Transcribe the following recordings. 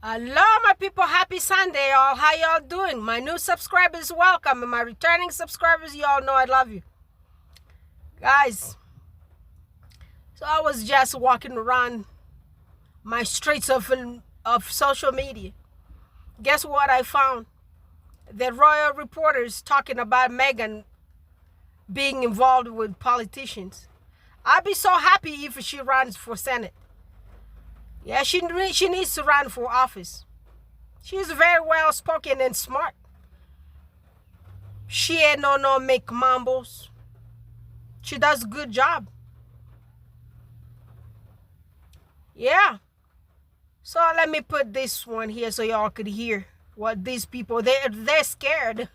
Hello, my people. Happy Sunday, y'all. How y'all doing? My new subscribers, welcome. And my returning subscribers, y'all know I love you. Guys, so I was just walking around my streets of social media. Guess what I found? The royal reporters talking about Meghan being involved with politicians. I'd be so happy if she runs for Senate. Yeah, she needs to run for office. She's very well spoken and smart. She ain't no make mumbles. She does a good job. Yeah. So let me put this one here so y'all could hear what these people, they're scared.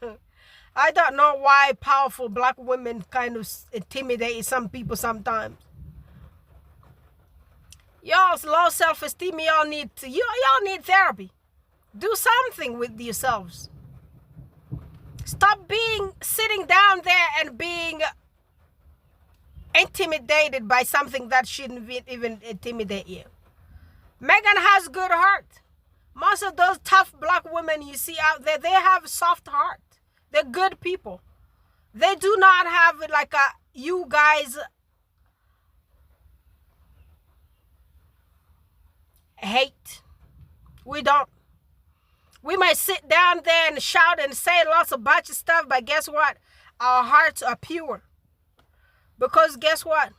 I don't know why powerful black women kind of intimidate some people sometimes. Y'all's low self-esteem, y'all need therapy. Do something with yourselves. Stop sitting down there and being intimidated by something that shouldn't even intimidate you. Meghan has good heart. Most of those tough black women you see out there, they have a soft heart. They're good people. They do not have like you guys hate. We don't. We might sit down there and shout and say lots of bunch of stuff, but guess what? Our hearts are pure. Because guess what?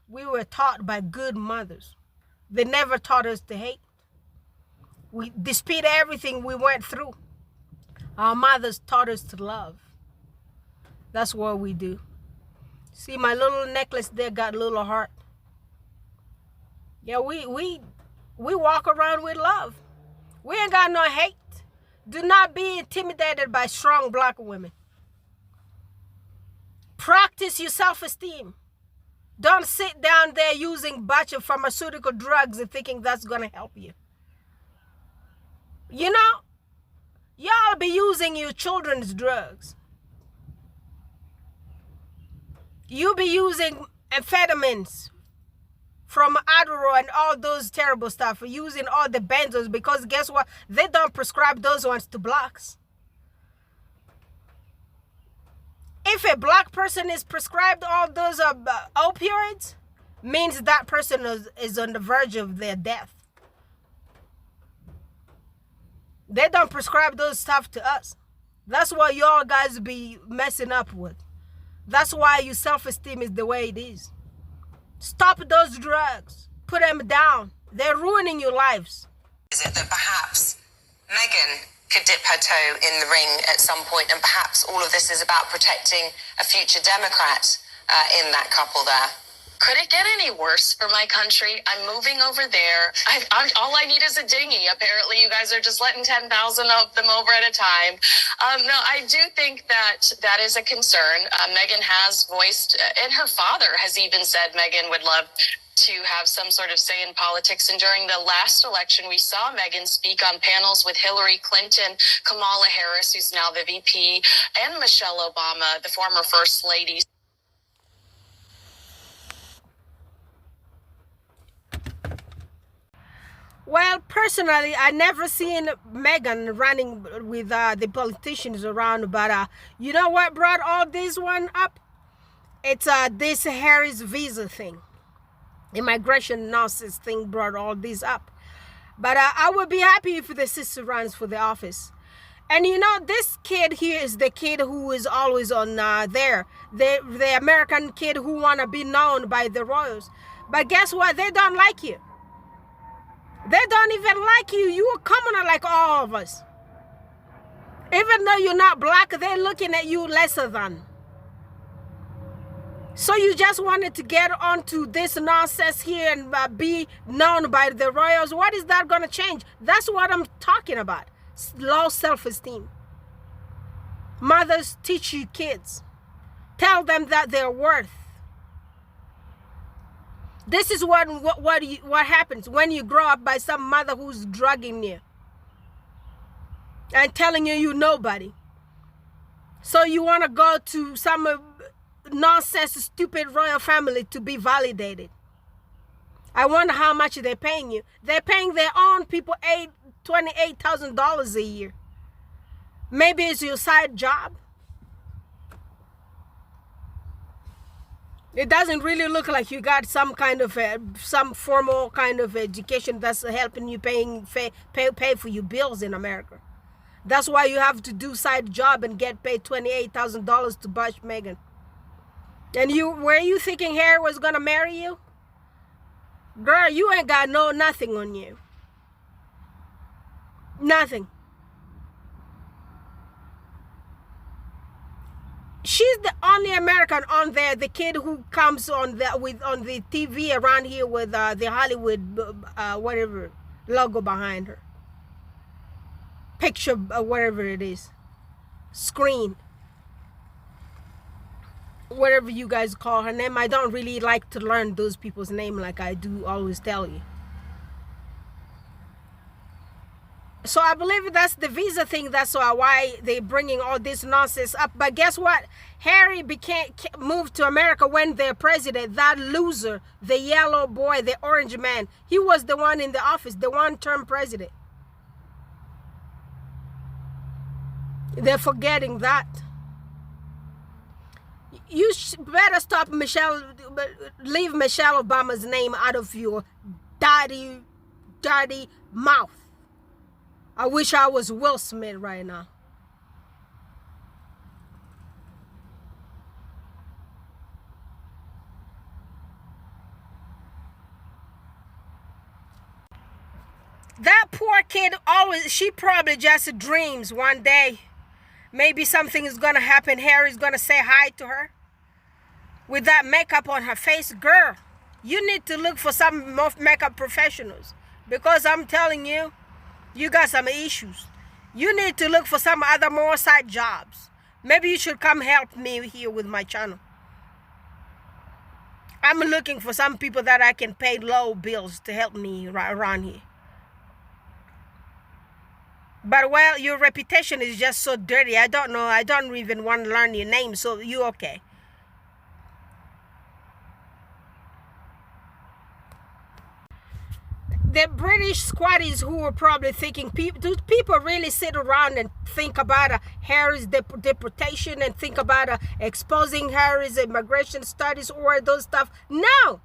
We were taught by good mothers. They never taught us to hate. Despite everything we went through, our mothers taught us to love. That's what we do. See, my little necklace there got a little heart. Yeah, we walk around with love. We ain't got no hate. Do not be intimidated by strong black women. Practice your self-esteem. Don't sit down there using a bunch of pharmaceutical drugs and thinking that's going to help you. You know, y'all be using your children's drugs. You be using amphetamines from Adderall and all those terrible stuff, using all the benzos, because guess what? They don't prescribe those ones to blacks. If a black person is prescribed all those opioids, means that person is on the verge of their death. They don't prescribe those stuff to us. That's what y'all guys be messing up with. That's why your self-esteem is the way it is. Stop those drugs. Put them down. They're ruining your lives. Is it that perhaps Meghan could dip her toe in the ring at some point, and perhaps all of this is about protecting a future Democrat in that couple there? Could it get any worse for my country? I'm moving over there. All I need is a dinghy. Apparently, you guys are just letting 10,000 of them over at a time. No, I do think that is a concern. Meghan has voiced, and her father has even said Meghan would love to have some sort of say in politics. And during the last election, we saw Meghan speak on panels with Hillary Clinton, Kamala Harris, who's now the VP, and Michelle Obama, the former First Lady. Well, personally, I never seen Meghan running with the politicians around, but you know what brought all this one up? It's this Harris visa thing. Immigration nonsense thing brought all this up. But I would be happy if the sister runs for the office. And you know, this kid here is the kid who is always on there. The American kid who want to be known by the royals. But guess what? They don't like you. They don't even like you. You are commoner like all of us. Even though you're not black, they're looking at you lesser than. So you just wanted to get onto this nonsense here and be known by the royals. What is that going to change? That's what I'm talking about. Low self-esteem. Mothers, teach your kids. Tell them that they're worth. This is what happens when you grow up by some mother who's drugging you and telling you you're nobody. So you want to go to some nonsense, stupid royal family to be validated. I wonder how much they're paying you. They're paying their own people $28,000 a year. Maybe it's your side job. It doesn't really look like you got some kind of some formal kind of education that's helping you pay for your bills in America. That's why you have to do side job and get paid $28,000 to bash Meghan. And were you thinking Harry was gonna marry you? Girl, you ain't got nothing on you. Nothing. She's the only American on there. The kid who comes on the TV around here with the Hollywood whatever logo behind her, picture, whatever it is, screen, whatever you guys call her name. I don't really like to learn those people's name like I do always tell you. So I believe that's the visa thing. That's why they're bringing all this nonsense up. But guess what? Harry moved to America when they're president. That loser, the yellow boy, the orange man, he was the one in the office, the one-term president. They're forgetting that. You better stop leave Michelle Obama's name out of your dirty mouth. I wish I was Will Smith right now. That poor kid she probably just dreams one day. Maybe something is gonna happen. Harry's gonna say hi to her. With that makeup on her face, girl, you need to look for some more makeup professionals. Because I'm telling you, you got some issues. You need to look for some other more side jobs. Maybe you should come help me here with my channel. I'm looking for some people that I can pay low bills to help me around here. But well, your reputation is just so dirty. I don't know. I don't even want to learn your name, so you okay. The British squatties who were probably thinking, do people really sit around and think about Harry's deportation and think about exposing Harry's immigration studies or those stuff? No!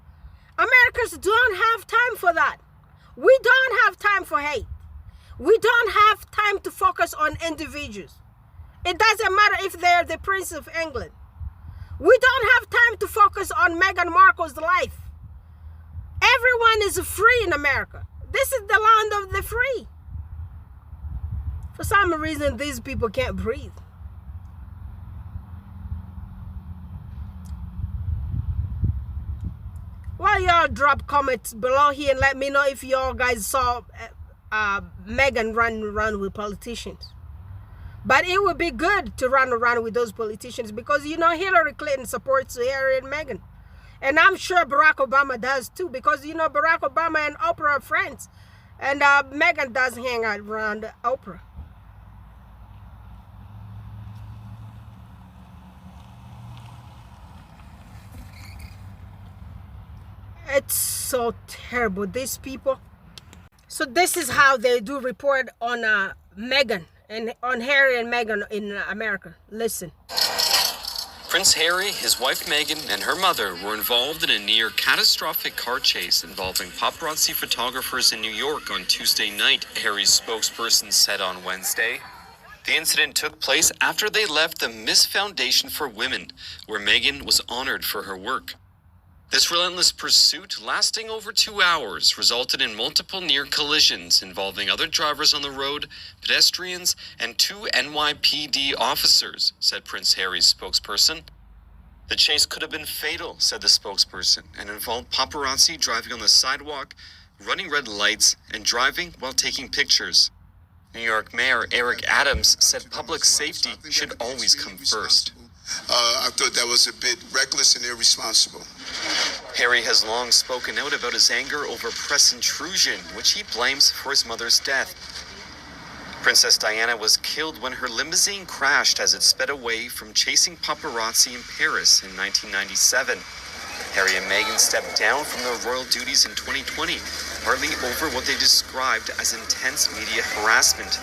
Americans don't have time for that. We don't have time for hate. We don't have time to focus on individuals. It doesn't matter if they're the Prince of England. We don't have time to focus on Meghan Markle's life. Everyone is free in America. This is the land of the free. For some reason, these people can't breathe. Well, y'all drop comments below here and let me know if y'all guys saw Meghan run around with politicians. But it would be good to run around with those politicians because, you know, Hillary Clinton supports Harry and Meghan. And I'm sure Barack Obama does too, because, you know, Barack Obama and Oprah are friends. And Meghan does hang out around Oprah. It's so terrible, these people. So this is how they do report on Meghan and on Harry and Meghan in America. Listen. Prince Harry, his wife Meghan, and her mother were involved in a near-catastrophic car chase involving paparazzi photographers in New York on Tuesday night, Harry's spokesperson said on Wednesday. The incident took place after they left the Miss Foundation for Women, where Meghan was honored for her work. This relentless pursuit, lasting over 2 hours, resulted in multiple near collisions involving other drivers on the road, pedestrians, and 2 NYPD officers, said Prince Harry's spokesperson. The chase could have been fatal, said the spokesperson, and involved paparazzi driving on the sidewalk, running red lights, and driving while taking pictures. New York Mayor Eric Adams said public safety should always come first. I thought that was a bit reckless and irresponsible. Harry has long spoken out about his anger over press intrusion, which he blames for his mother's death. Princess Diana was killed when her limousine crashed as it sped away from chasing paparazzi in Paris in 1997. Harry and Meghan stepped down from their royal duties in 2020 partly over what they described as intense media harassment.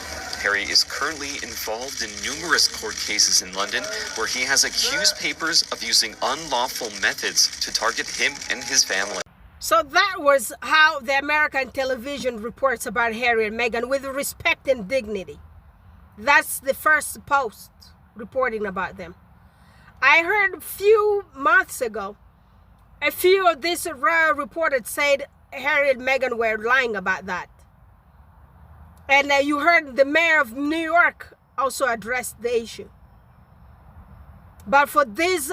Harry is currently involved in numerous court cases in London where he has accused papers of using unlawful methods to target him and his family. So that was how the American television reports about Harry and Meghan, with respect and dignity. That's the first post reporting about them. I heard a few months ago, a few of these reporters said Harry and Meghan were lying about that. And you heard the mayor of New York also address the issue. But for these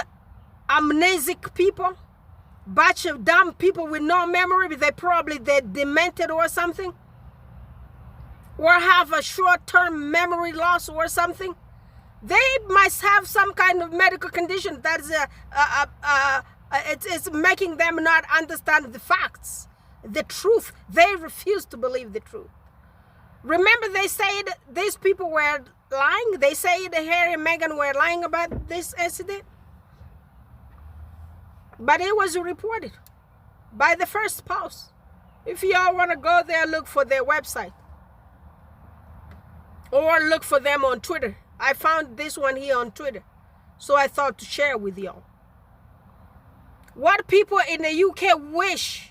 amnesic people, batch of dumb people with no memory, they're demented or something, or have a short-term memory loss or something. They must have some kind of medical condition that is it's making them not understand the facts, the truth. They refuse to believe the truth. Remember, they said these people were lying. They said Harry and Meghan were lying about this incident. But it was reported by the first post. If y'all want to go there, look for their website. Or look for them on Twitter. I found this one here on Twitter. So I thought to share with y'all. What people in the UK wish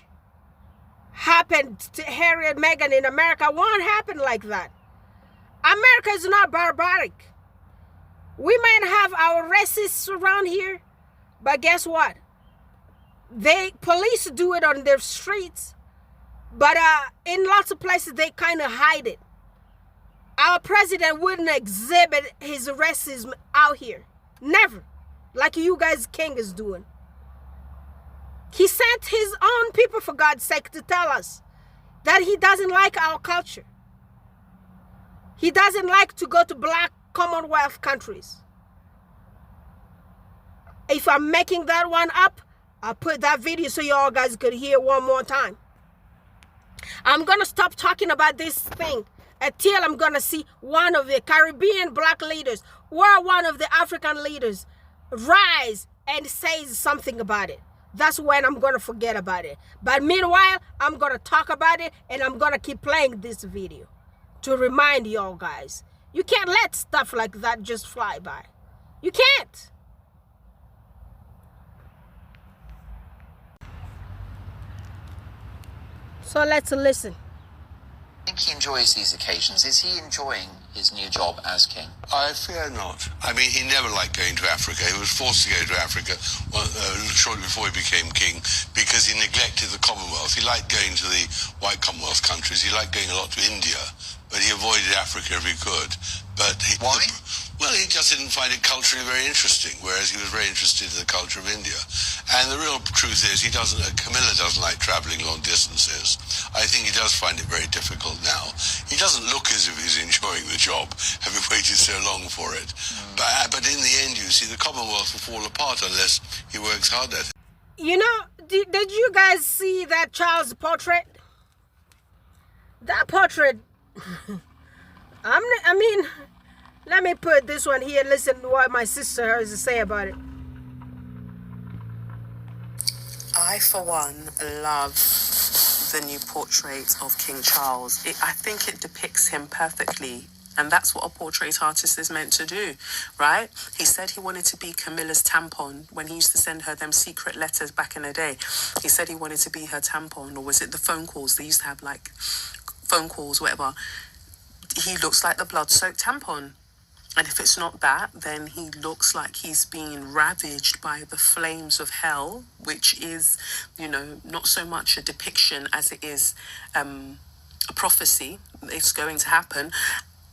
happened to Harry and Meghan in America won't happen like that. America is not barbaric. We might have our racists around here, but guess what? Police do it on their streets, but in lots of places they kind of hide it. Our president wouldn't exhibit his racism out here. Never. Like you guys' king is doing. He sent his own people, for God's sake, to tell us that he doesn't like our culture. He doesn't like to go to black Commonwealth countries. If I'm making that one up, I'll put that video so y'all guys could hear one more time. I'm going to stop talking about this thing until I'm going to see one of the Caribbean black leaders or one of the African leaders rise and say something about it. That's when I'm going to forget about it. But meanwhile, I'm going to talk about it, and I'm going to keep playing this video to remind y'all guys. You can't let stuff like that just fly by. You can't. So let's listen. I think he enjoys these occasions. Is he enjoying his new job as king? I fear not. I mean, he never liked going to Africa. He was forced to go to Africa shortly before he became king because he neglected the Commonwealth. He liked going to the white Commonwealth countries. He liked going a lot to India, but he avoided Africa if he could. But Why? Well, he just didn't find it culturally very interesting, whereas he was very interested in the culture of India. And the real truth is Camilla doesn't like travelling long distances. I think he does find it very difficult now. He doesn't look as if he's enjoying the job, having waited so long for it. But in the end, you see, the Commonwealth will fall apart unless he works hard at it. You know, did you guys see that child's portrait? That portrait, I mean, let me put this one here. Listen to what my sister has to say about it. I, for one, love the new portrait of King Charles. I think it depicts him perfectly. And that's what a portrait artist is meant to do, right? He said he wanted to be Camilla's tampon when he used to send her them secret letters back in the day. He said he wanted to be her tampon, or was it the phone calls? They used to have like phone calls, whatever. He looks like the blood-soaked tampon. And if it's not that, then he looks like he's being ravaged by the flames of hell, which is, you know, not so much a depiction as it is a prophecy. It's going to happen.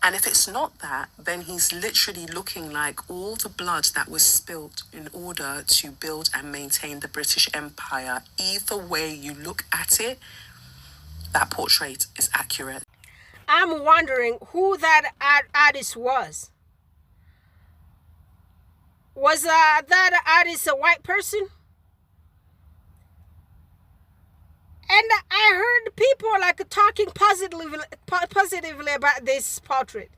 And if it's not that, then he's literally looking like all the blood that was spilt in order to build and maintain the British Empire. Either way you look at it, that portrait is accurate. I'm wondering who that artist was. Was that artist a white person? And I heard people like talking positively about this portrait.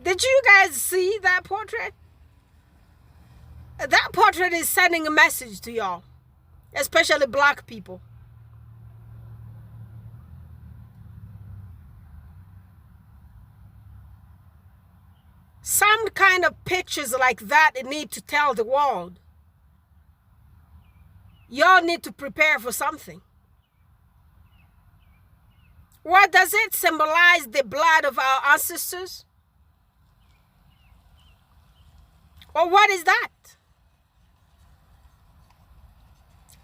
Did you guys see that portrait? That portrait is sending a message to y'all, especially black people. Some kind of pictures like that need to tell the world. Y'all need to prepare for something. What does it symbolize? The blood of our ancestors? Or what is that?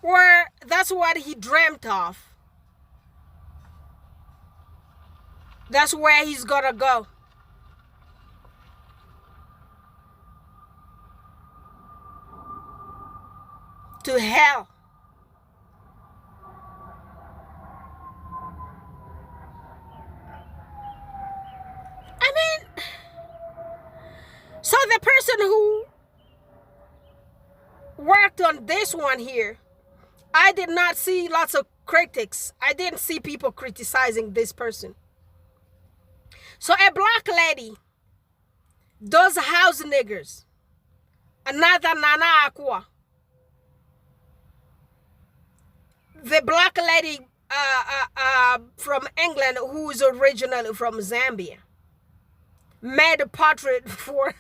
Or that's what he dreamt of. That's where he's gonna go. To hell. I mean, so the person who worked on this one here, I did not see lots of critics. I didn't see people criticizing this person. So a black lady, those house niggers, another Nana Aqua, the black lady from England who is originally from Zambia, made a portrait for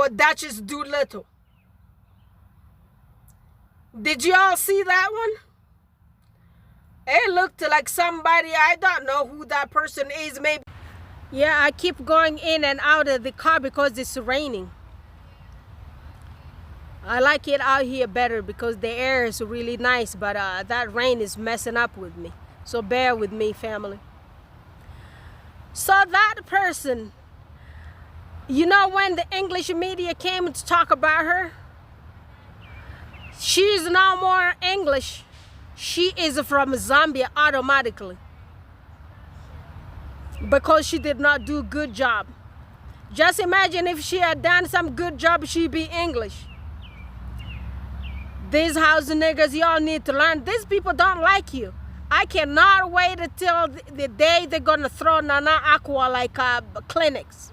Duchess Doolittle. Did you all see that one? It looked like somebody, I don't know who that person is, maybe. Yeah, I keep going in and out of the car because it's raining. I like it out here better because the air is really nice, but that rain is messing up with me. So bear with me, family. So that person, you know, when the English media came to talk about her, she's no more English. She is from Zambia automatically. Because she did not do a good job. Just imagine if she had done some good job, she'd be English. These house niggas, y'all need to learn. These people don't like you. I cannot wait until the day they're gonna throw Nana Aqua like clinics.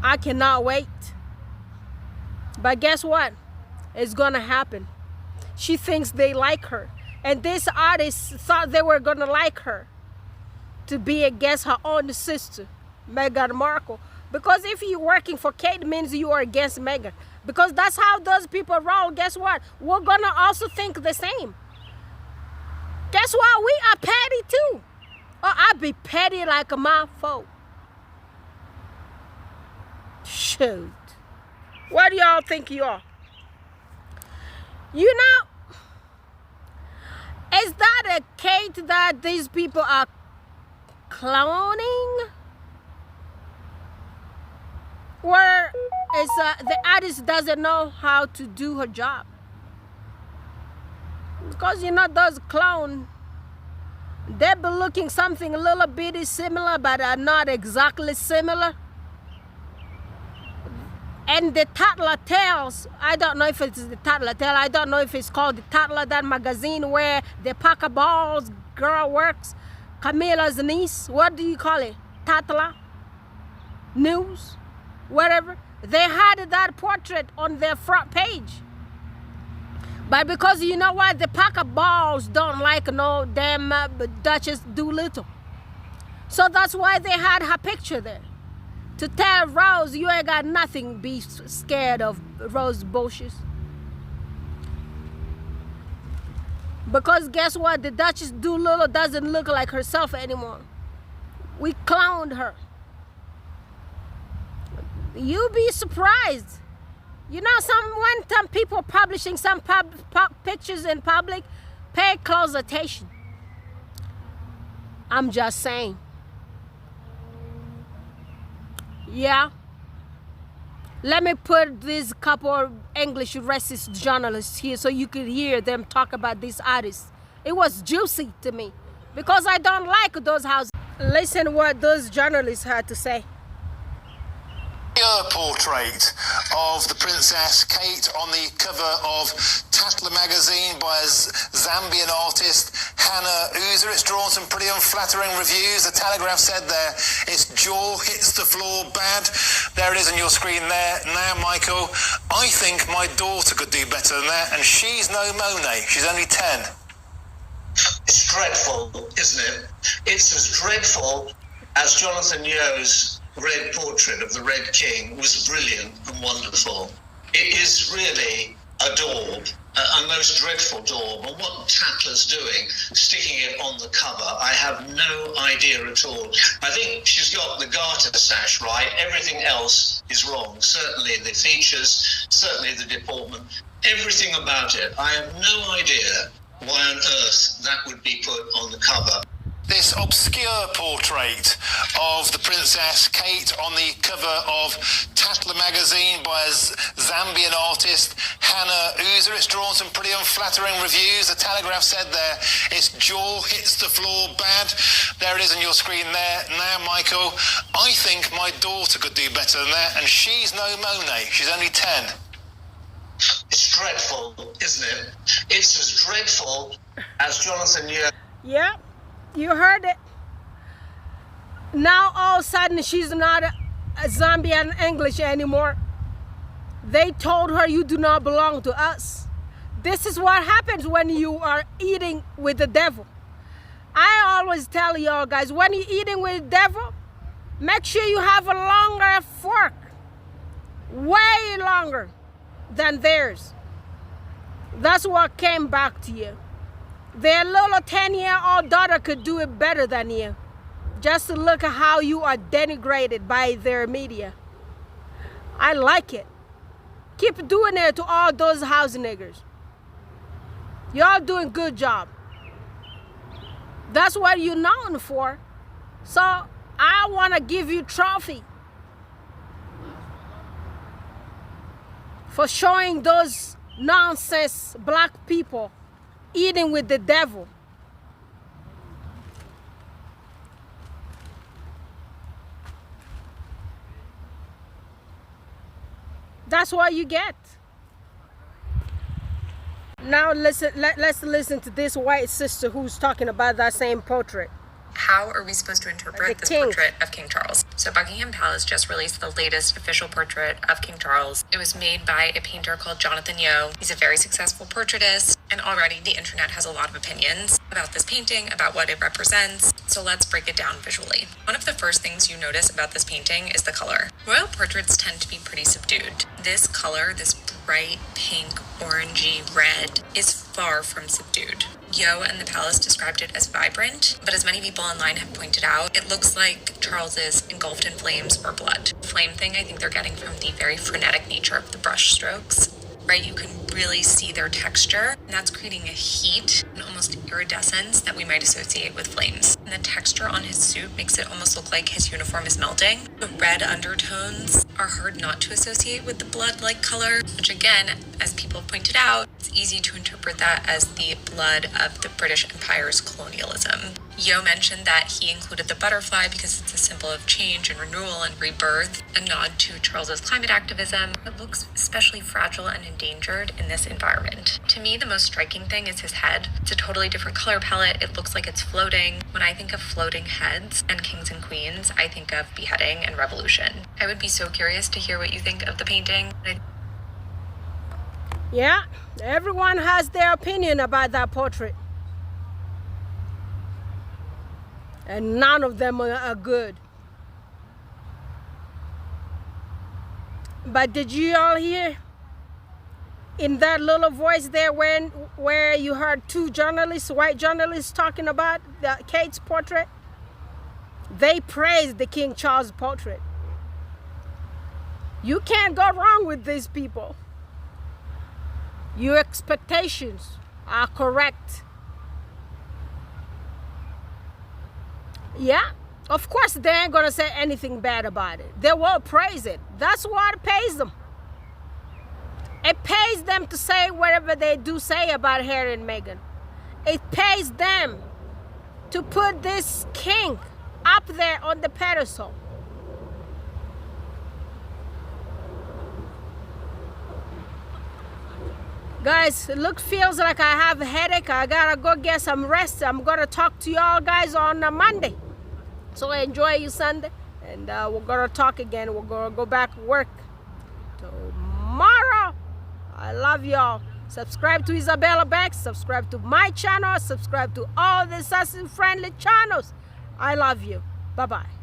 I cannot wait. But guess what? It's gonna happen. She thinks they like her. And this artist thought they were gonna like her to be against her own sister, Meghan Markle. Because if you're working for Kate, means you are against Meghan. Because that's how those people roll. Guess what? We're gonna also think the same. Guess what? We are petty too. Or I be petty like my folk. Shoot. What do y'all think you are? You know, is that a Kate that these people are cloning? Or is the artist doesn't know how to do her job? Because you know those clown, they be looking something a little bit similar, but are not exactly similar. And the toddler tales, I don't know if it's the toddler tale, I don't know if it's called the toddler, that magazine where the Paparazzi girl works, Camilla's niece, what do you call it? Toddler? News? Whatever. They had that portrait on their front page. But because you know what? The Paparazzi don't like no damn Duchess Doolittle. So that's why they had her picture there. To tell Rose, you ain't got nothing, be scared of Rose bushes. Because guess what? The Duchess Doolittle doesn't look like herself anymore. We cloned her. You be surprised. You know, some people publishing some pictures in public, pay close attention. I'm just saying. Yeah. Let me put this couple of English racist journalists here so you could hear them talk about these artists. It was juicy to me because I don't like those houses. Listen what those journalists had to say. Portrait of the Princess Kate on the cover of Tatler magazine by a Zambian artist, Hannah Uzer. It's drawn some pretty unflattering reviews. The Telegraph said there its jaw hits the floor bad. There it is on your screen there now, Michael. I think my daughter could do better than that, and she's no Monet. She's only 10. It's dreadful, isn't it? It's as dreadful as Jonathan Yeo's red portrait of the Red King was brilliant and wonderful. It is really a daub, a most dreadful daub. And what Tatler's doing, sticking it on the cover, I have no idea at all. I think she's got the garter sash right. Everything else is wrong. Certainly the features, certainly the deportment, everything about it. I have no idea why on earth that would be put on the cover. This obscure portrait of the Princess Kate on the cover of Tatler magazine by a Zambian artist, Hannah Uzer. It's drawn some pretty unflattering reviews. The Telegraph said there its jaw hits the floor bad. There it is on your screen there. Now, Michael, I think my daughter could do better than that, and she's no Monet. She's only 10. It's dreadful, isn't it? It's as dreadful as Jonathan Yeo. Yeah. You heard it. Now all of a sudden she's not a Zambian English anymore. They told her you do not belong to us. This is what happens when you are eating with the devil. I always tell y'all guys, when you're eating with the devil, make sure you have a longer fork. Way longer than theirs. That's what came back to you. Their little 10-year-old daughter could do it better than you. Just to look at how you are denigrated by their media. I like it. Keep doing it to all those house niggers. Y'all doing good job. That's what you're known for. So I want to give you trophy for showing those nonsense black people eating with the devil. That's what you get. Now listen, let's listen to this white sister who's talking about that same portrait. How are we supposed to interpret this portrait of King Charles? So Buckingham Palace just released the latest official portrait of King Charles. It was made by a painter called Jonathan Yeo. He's a very successful portraitist, and already the internet has a lot of opinions about this painting, about what it represents. So let's break it down visually. One of the first things you notice about this painting is the color. Royal portraits tend to be pretty subdued. This color, this bright pink, orangey red, is far from subdued. Yeo and the palace described it as vibrant, but as many people online have pointed out, it looks like Charles is engulfed in flames or blood. The flame thing I think they're getting from the very frenetic nature of the brush strokes, right? You can really see their texture, and that's creating a heat and almost iridescence that we might associate with flames. And the texture on his suit makes it almost look like his uniform is melting. The red undertones are hard not to associate with the blood-like color, which again, as people have pointed out, it's easy to interpret that as the blood of the British Empire's colonialism. Yeo mentioned that he included the butterfly because it's a symbol of change and renewal and rebirth, a nod to Charles's climate activism. It looks especially fragile and endangered in this environment. To me, the most striking thing is his head. It's a totally different color palette. It looks like it's floating. When I think of floating heads and kings and queens, I think of beheading and revolution. I would be so curious to hear what you think of the painting. Yeah, everyone has their opinion about that portrait. And none of them are good. But did you all hear in that little voice there where you heard two journalists, white journalists, talking about Kate's portrait? They praised the King Charles portrait. You can't go wrong with these people. Your expectations are correct. Yeah, of course they ain't gonna say anything bad about it. They will praise it. That's what pays them. It pays them to say whatever they do say about Harry and Meghan. It pays them to put this king up there on the pedestal. Guys, feels like I have a headache. I gotta go get some rest. I'm gonna talk to y'all guys on Monday. So enjoy your Sunday, and we're gonna talk again. We're gonna go back to work tomorrow. I love y'all. Subscribe to Isabella Beck. Subscribe to my channel. Subscribe to all the assassin-friendly channels. I love you. Bye-bye.